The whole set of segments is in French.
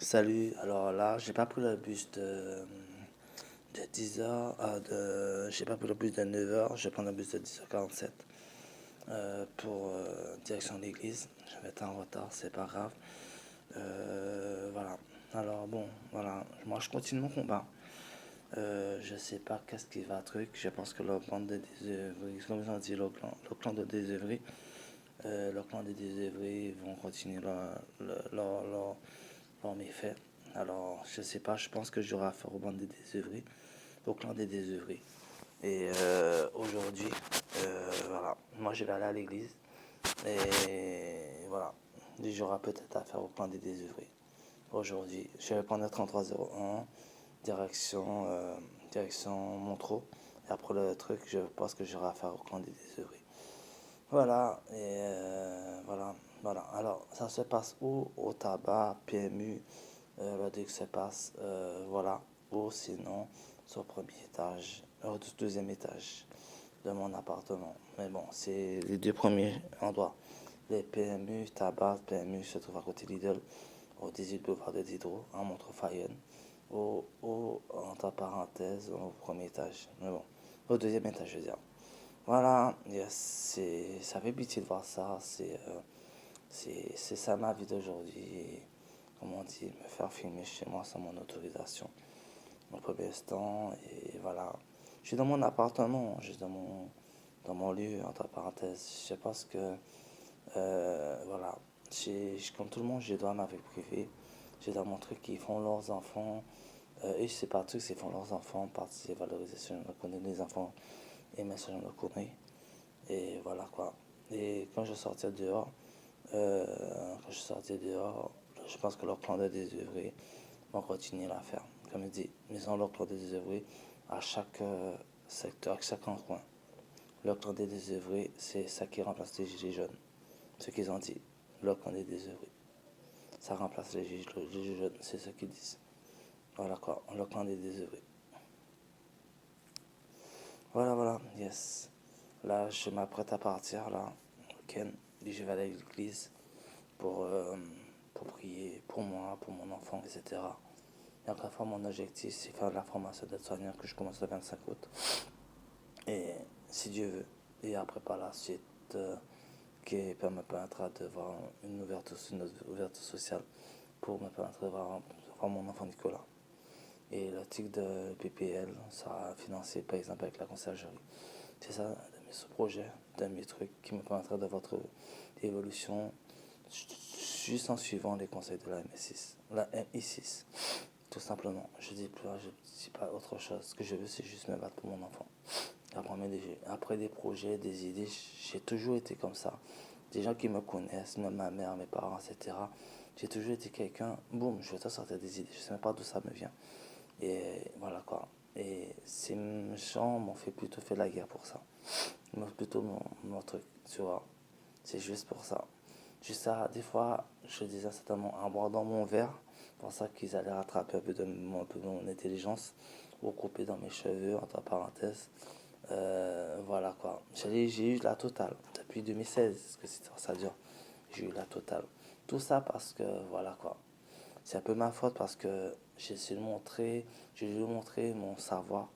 Salut, alors là, j'ai pas pris le bus de 10h, j'ai pas pris le bus de 9h, je vais prendre le bus de 10h47 pour direction de l'église. Je vais être en retard, c'est pas grave. Voilà, alors bon, voilà, moi je continue mon combat. Je sais pas qu'est-ce qui va truc, je pense que le bande de désœuvrés, comme ils ont dit, le clan de désœuvrés, le clan des désœuvrés vont continuer leur méfaits. Alors, je sais pas, je pense que j'aurai affaire au bande des désœuvrés, au clan des désœuvrés. Et aujourd'hui, voilà, moi je vais aller à l'église et voilà, j'aurai peut-être affaire au clan des désœuvrés. Aujourd'hui, je vais prendre le 3301, direction, direction Montreux. Et après le truc, je pense que j'aurai affaire au clan des désœuvrés. Voilà, et voilà, voilà. Alors, ça se passe où? Au tabac, PMU, le truc se passe, voilà, ou sinon, sur le premier étage, au deuxième étage de mon appartement. Mais bon, c'est les deux premiers endroits. Les PMU, tabac, PMU se trouve à côté de Lidl, au 18 boulevard de Diderot, en Montreux-Fayenne, entre parenthèses, au premier étage. Mais bon, au deuxième étage, je veux dire. Voilà, yes, ça fait pitié de voir ça. C'est ça ma vie d'aujourd'hui. Comme on dit, me faire filmer chez moi sans mon autorisation. Au premier instant, et voilà. Je suis dans mon appartement, je suis dans mon lieu, entre parenthèses. Je pense que, voilà, comme tout le monde, je dois ma vie privée. J'ai dans mon truc qui font leurs enfants. Et je sais pas tout, c'est font leurs enfants, participer, valoriser ce genre de connaît les enfants, aimer ce genre de connaît. Et voilà quoi. Et quand je sortais dehors, je pense que leur plan de désœuvrer vont continuer à faire. Comme il dit, ils ont leur plan de désœuvrer à chaque secteur, à chaque coin. Leur plan de désœuvrer, c'est ça qui remplace les gilets jaunes. Ce qu'ils ont dit, leur plan de désœuvrer. Ça remplace les gilets jaunes, c'est ce qu'ils disent. Voilà quoi, leur plan de désœuvrer. Voilà, voilà, yes. Là, je m'apprête à partir, là, week-end. Et je vais aller à l'église pour, euh, pour prier pour moi, pour mon enfant, etc. Et encore une fois, mon objectif, c'est faire la formation d'aide-soignant que je commence le 25 août. Et si Dieu veut. Et après, par la suite, qui me permettra de voir une ouverture sociale pour me permettre de voir mon enfant Nicolas. Et le titre de PPL sera financé par exemple avec la conciergerie. C'est ça, de mes projets, de mes trucs qui me permettraient de votre évolution juste en suivant les conseils de la MI6. La MI6, tout simplement. Je dis plus, je dis pas autre chose. Ce que je veux, c'est juste me battre pour mon enfant. Après des projets, des idées, j'ai toujours été comme ça. Des gens qui me connaissent, même ma mère, mes parents, etc. J'ai toujours été quelqu'un, boum, je vais te sortir des idées. Je sais même pas d'où ça me vient. Et voilà quoi. Et ces gens m'ont fait plutôt fait la guerre pour ça. Ils m'ont plutôt mon truc, tu vois. C'est juste pour ça. Juste ça, des fois, je disais certainement en boire dans mon verre. Pour ça qu'ils allaient rattraper un peu mon intelligence. Ou couper dans mes cheveux, entre parenthèses. Voilà quoi. J'ai eu la totale. Depuis 2016, que ça dure. J'ai eu la totale. Tout ça parce que, voilà quoi. C'est un peu ma faute parce que j'ai dû montrer mon savoir,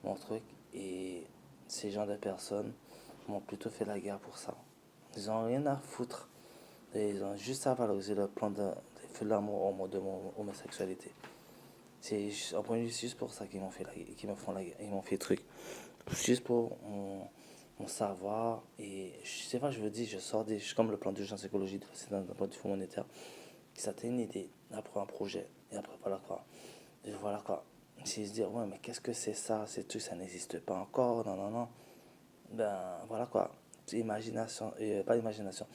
mon truc, et ces gens de personnes m'ont plutôt fait la guerre pour ça. Ils ont rien à foutre, et ils ont juste à valoriser le plan de feu de l'amour au mode de mon homosexualité. En premier lieu, c'est juste pour ça qu'ils m'ont fait qu'ils me font la guerre, ils m'ont fait le truc. Juste pour mon savoir, et je sais pas, je veux dire, je suis comme le plan d'urgence écologique, c'est dans le plan du fonds monétaire. Ça t'a une idée, après un projet, et après voilà quoi. Et voilà quoi. Si se dire, ouais, mais qu'est-ce que c'est ça, c'est tout, ça n'existe pas encore, non, non, non. Ben voilà quoi. Imagination, pas imagination.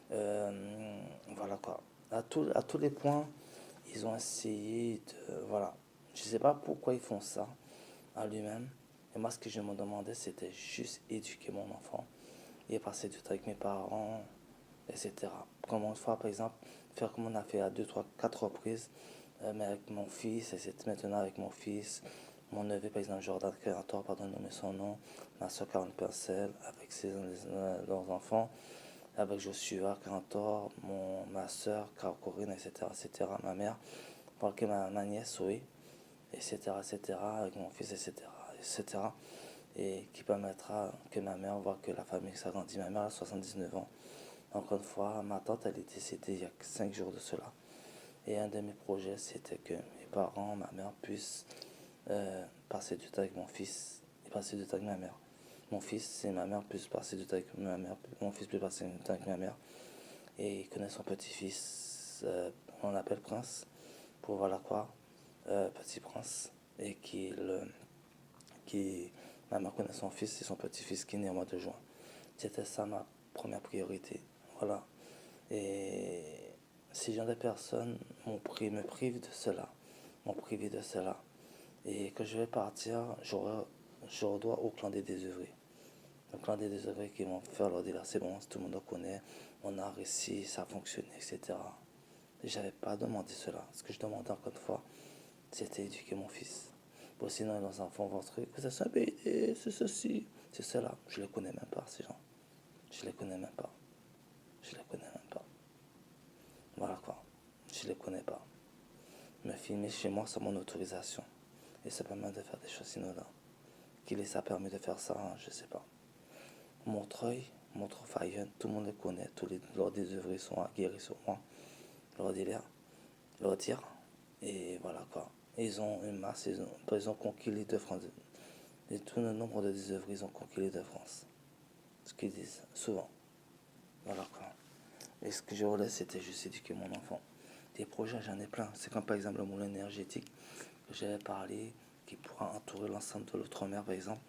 Voilà quoi. À tous les points, ils ont essayé de. Voilà. Je sais pas pourquoi ils font ça à lui-même. Et moi, ce que je me demandais, c'était juste éduquer mon enfant et passer du temps avec mes parents, etc. Comme une fois, par exemple, faire comme on a fait à 2, 3, 4 reprises, mais avec mon fils, et c'est maintenant avec mon fils, mon neveu, par exemple, Jordan Créator, pardon, nommer son nom, ma soeur Caroline Percel, avec leurs enfants, avec Joshua Créator, ma soeur Corinne, etc., etc., ma mère, voir que ma nièce, oui, etc., avec mon fils, etc. Et qui permettra que ma mère voit que la famille s'agrandit. Ma mère a 79 ans. Encore une fois, ma tante, elle est décédée il y a 5 jours de cela. Et un de mes projets, c'était que mes parents, ma mère, puissent passer du temps avec mon fils et passer du temps avec ma mère. Mon fils et ma mère puissent passer du temps avec ma mère. Mon fils puisse passer du temps avec ma mère. Et il connaît son petit-fils, on l'appelle Prince, pour voilà quoi, Petit Prince. Et qui, ma mère connaît son fils et son petit-fils qui est né au mois de juin. C'était ça ma première priorité. Voilà. Et ces gens de personnes me privent de cela. M'ont privé de cela. Et quand je vais partir, je redois au clan des désœuvrés. Le clan des désœuvrés qui vont faire leur dire c'est bon, tout le monde le connaît, on a réussi, ça a fonctionné, etc. Et j'avais pas demandé cela. Ce que je demandais encore une fois, c'était éduquer mon fils. Bon, sinon, les enfants vont truc, c'est un BD, c'est ceci, c'est cela. Je les connais même pas, ces gens. Je les connais même pas. Je les connais même pas. Voilà quoi. Je les connais pas. Me filmer chez moi sans mon autorisation. Et ça permet de faire des choses inaudibles. Qui les a permis de faire ça, hein, je sais pas. Montreuil, Montreux-Fayenne, tout le monde les connaît. Tous les leurs désœuvrés sont aguerris sur moi. Leur délire, leur tir. Et voilà quoi. Ils ont une masse, ils ont conquis les deux France. Et tout le nombre de désœuvrés, ils ont conquis les deux France. Ce qu'ils disent souvent. Voilà quoi. Et ce que je voulais, c'était juste éduquer mon enfant. Des projets, j'en ai plein. C'est comme par exemple le moulin énergétique que j'avais parlé, qui pourra entourer l'ensemble de l'outre-mer, par exemple,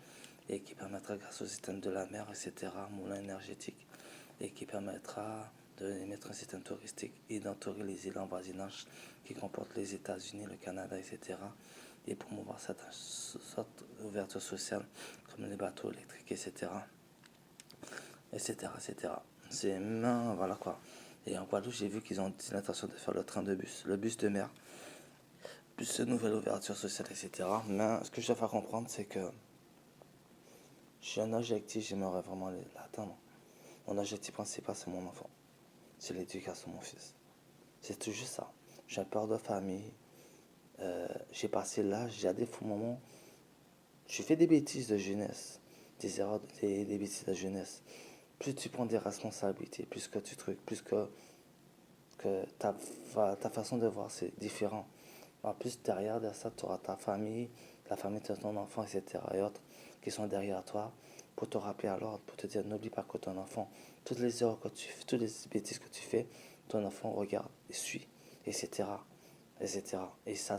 et qui permettra, grâce au système de la mer, etc., moulin énergétique, et qui permettra de mettre un système touristique et d'entourer les îles en voisinage qui comportent les États-Unis, le Canada, etc., et promouvoir certaines sortes d'ouverture sociale, comme les bateaux électriques, etc., etc. C'est main, voilà quoi. Et en Guadeloupe, j'ai vu qu'ils ont l'intention de faire le train de bus, le bus de mer, plus de nouvelles ouvertures sociales, etc. Mais ce que je dois faire comprendre, c'est que j'ai un objectif, j'aimerais vraiment l'atteindre. Mon objectif principal, c'est mon enfant. C'est l'éducation de mon fils. C'est toujours ça. J'ai un peur de famille. J'ai passé l'âge, j'ai des faux moments. Je fais des bêtises de jeunesse. Des erreurs, des bêtises de jeunesse. Plus tu prends des responsabilités, plus que tu trucs, plus que ta façon de voir, c'est différent. En plus, derrière de ça, tu auras ta famille, la famille de ton enfant, etc. et autres, qui sont derrière toi pour te rappeler à l'ordre, pour te dire n'oublie pas que ton enfant, toutes les erreurs que tu fais, toutes les bêtises que tu fais, ton enfant regarde et suit, etc. etc. Et ça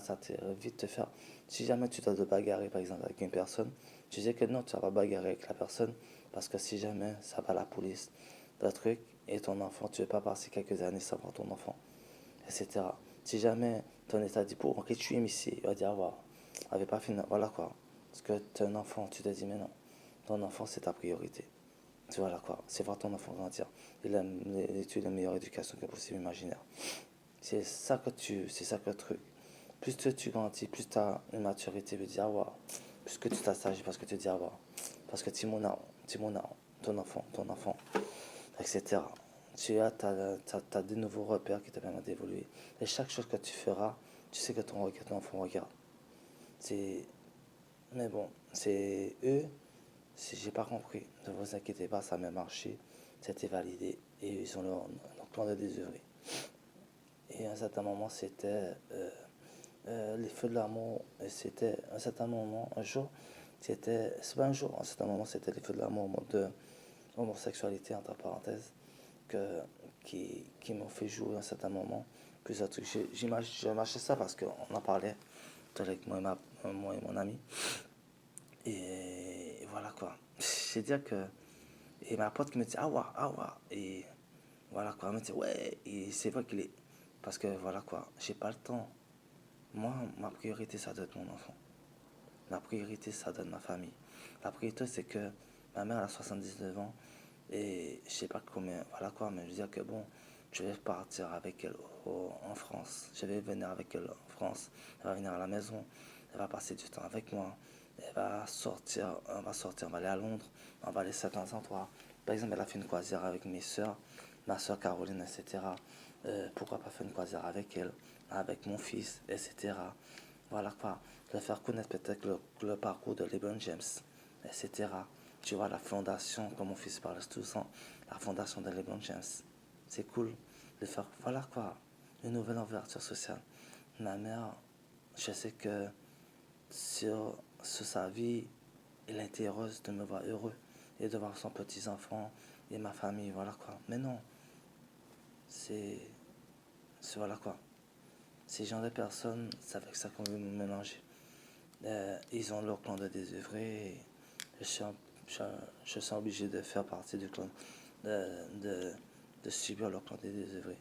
vite te faire. Si jamais tu dois te bagarrer, par exemple, avec une personne, tu sais que non, tu vas pas bagarrer avec la personne, parce que si jamais ça va à la police, le truc, et ton enfant, tu ne veux pas passer quelques années sans voir ton enfant, etc. Si jamais ton état dit pour que tu es ici, il va dire, ah, voilà, avait pas fini, voilà quoi. Parce que tu es un enfant, tu te dis, mais non, ton enfant c'est ta priorité. Tu vois là quoi, c'est voir ton enfant grandir. Il a la meilleure éducation que possible, imaginaire. C'est ça que le truc. Plus tu grandis, plus tu as une maturité, tu dis, ah, wow. Plus que tu t'assagis parce que tu dis, ah, wow. Parce que Timona, ton enfant, etc. Tu as de nouveaux repères qui te permettent d'évoluer. Et chaque chose que tu feras, tu sais que ton enfant regarde. C'est... Mais bon, c'est eux, si j'ai pas compris, ne vous inquiétez pas, ça m'a marché, c'était validé, et ils ont leur plan de désœuvrer. Et à un certain moment, c'était les feux de l'amour, et c'était un certain moment, un jour, c'est pas un jour, à un certain moment, c'était les feux de l'amour, mode de homosexualité, entre parenthèses, qui m'ont fait jouer à un certain moment. Plusieurs trucs. J'ai marché ça parce qu'on en parlait avec moi et mon ami. Et voilà quoi. C'est dire que. Et ma pote qui me dit, ah ouais, ah ouais. Et voilà quoi. Elle me dit, ouais. Et c'est vrai qu'il est. Parce que voilà quoi. J'ai pas le temps. Moi, ma priorité, ça doit être mon enfant. Ma priorité, ça doit être ma famille. La priorité, c'est que ma mère a 79 ans. Et je sais pas combien. Voilà quoi. Mais je veux dire que bon. Je vais partir avec elle en France. Je vais venir avec elle en France. Elle va venir à la maison. Elle va passer du temps avec moi. On va aller à Londres. On va aller certains endroits. Par exemple, elle a fait une croisière avec mes soeurs. Ma soeur Caroline, etc. Pourquoi pas faire une croisière avec elle? avec mon fils, etc. Voilà quoi. De faire connaître peut-être le parcours de LeBron James, etc. Tu vois, la fondation, comme mon fils parle tout le temps, la fondation de LeBron James. C'est cool de faire, voilà quoi, une nouvelle ouverture sociale. Ma mère, je sais que sur sa vie, elle était heureuse de me voir heureux et de voir son petit-enfant et ma famille, voilà quoi. Mais non, c'est, voilà quoi. Ces gens de personnes, c'est avec ça qu'on veut me mélanger. Ils ont leur clan de désœuvrés et je suis, je, je suis obligé de faire partie du clan, de, de, de subir leur clan de désœuvrés.